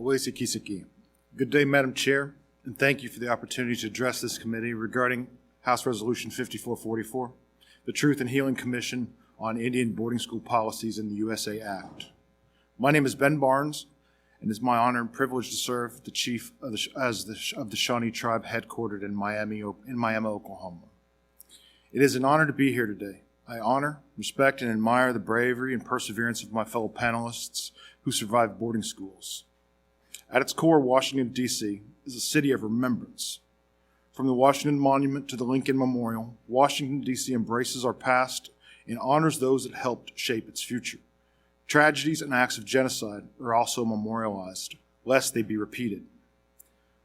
Good day, Madam Chair, and thank you for the opportunity to address this committee regarding House Resolution 5444, the Truth and Healing Commission on Indian Boarding School Policies in the USA Act. My name is Ben Barnes, and it's my honor and privilege to serve the chief of the Shawnee tribe headquartered in Miami, Oklahoma. It is an honor to be here today. I honor, respect, and admire the bravery and perseverance of my fellow panelists who survived boarding schools. At its core, Washington, D.C. is a city of remembrance. From the Washington Monument to the Lincoln Memorial, Washington, D.C. embraces our past and honors those that helped shape its future. Tragedies and acts of genocide are also memorialized, lest they be repeated.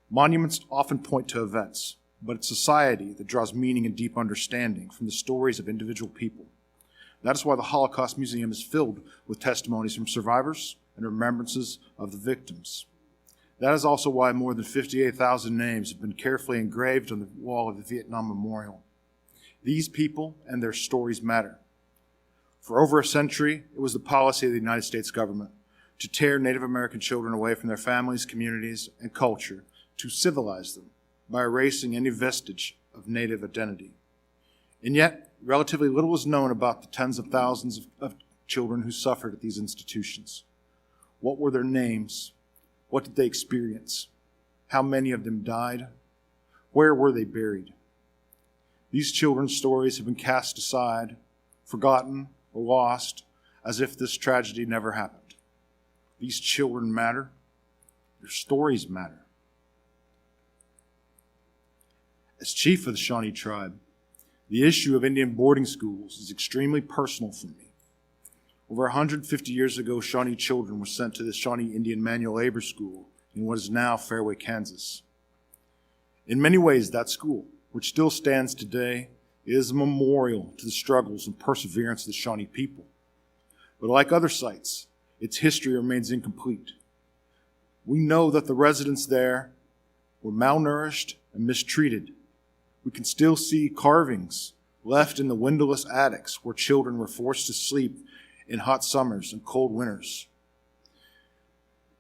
Monuments often point to events, but it's society that draws meaning and deep understanding from the stories of individual people. That is why the Holocaust Museum is filled with testimonies from survivors and remembrances of the victims. That is also why more than 58,000 names have been carefully engraved on the wall of the Vietnam Memorial. These people and their stories matter. For over a century, it was the policy of the United States government to tear Native American children away from their families, communities, and culture, to civilize them by erasing any vestige of Native identity. And yet, relatively little is known about the tens of thousands of children who suffered at these institutions. What were their names? What did they experience? How many of them died? Where were they buried? These children's stories have been cast aside, forgotten, or lost, as if this tragedy never happened. These children matter. Their stories matter. As chief of the Shawnee tribe, the issue of Indian boarding schools is extremely personal for me. Over 150 years ago, Shawnee children were sent to the Shawnee Indian Manual Labor School in what is now Fairway, Kansas. In many ways, that school, which still stands today, is a memorial to the struggles and perseverance of the Shawnee people. But like other sites, its history remains incomplete. We know that the residents there were malnourished and mistreated. We can still see carvings left in the windowless attics where children were forced to sleep in hot summers and cold winters.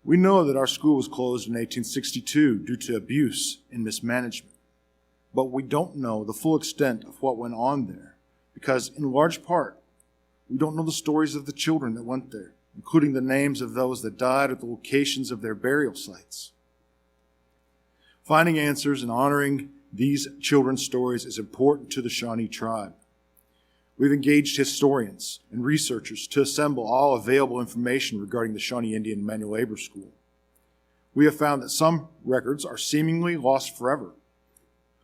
We know that our school was closed in 1862 due to abuse and mismanagement, but we don't know the full extent of what went on there because, in large part, we don't know the stories of the children that went there, including the names of those that died or the locations of their burial sites. Finding answers and honoring these children's stories is important to the Shawnee tribe. We've engaged historians and researchers to assemble all available information regarding the Shawnee Indian Manual Labor School. We have found that some records are seemingly lost forever.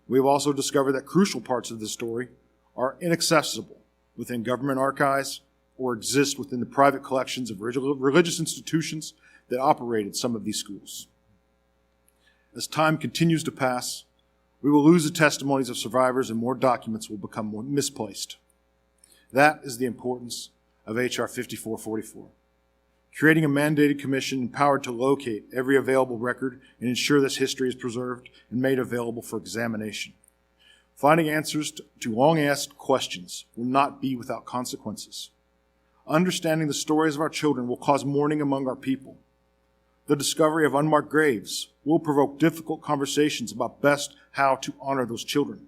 We have also discovered that crucial parts of the story are inaccessible within government archives or exist within the private collections of religious institutions that operated some of these schools. As time continues to pass, we will lose the testimonies of survivors and more documents will become more misplaced. That is the importance of H.R. 5444, creating a mandated commission empowered to locate every available record and ensure this history is preserved and made available for examination. Finding answers to long-asked questions will not be without consequences. Understanding the stories of our children will cause mourning among our people. The discovery of unmarked graves will provoke difficult conversations about best how to honor those children.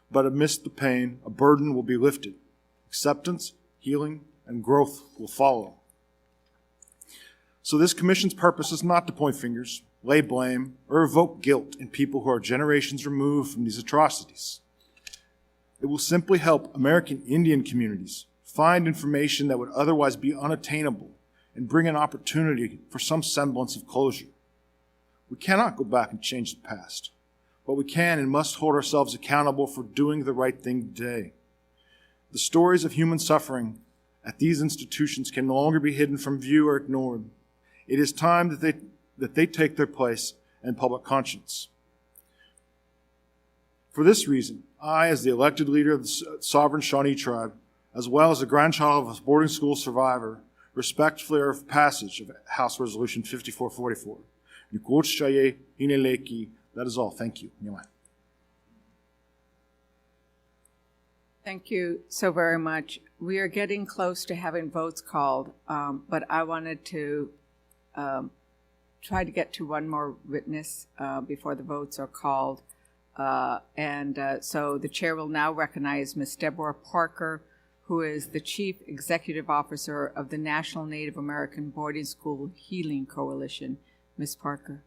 But amidst the pain, a burden will be lifted. Acceptance, healing, and growth will follow. So this commission's purpose is not to point fingers, lay blame, or evoke guilt in people who are generations removed from these atrocities. It will simply help American Indian communities find information that would otherwise be unattainable and bring an opportunity for some semblance of closure. We cannot go back and change the past, but we can and must hold ourselves accountable for doing the right thing today. The stories of human suffering at these institutions can no longer be hidden from view or ignored. It is time that they take their place in public conscience. For this reason, I, as the elected leader of the sovereign Shawnee tribe, as well as the grandchild of a boarding school survivor, respectfully urge passage of House Resolution 5444. That is all. Thank you. Thank you so very much. We are getting close to having votes called, but I wanted to try to get to one more witness before the votes are called. So the chair will now recognize Ms. Deborah Parker, who is the Chief Executive Officer of the National Native American Boarding School Healing Coalition. Ms. Parker.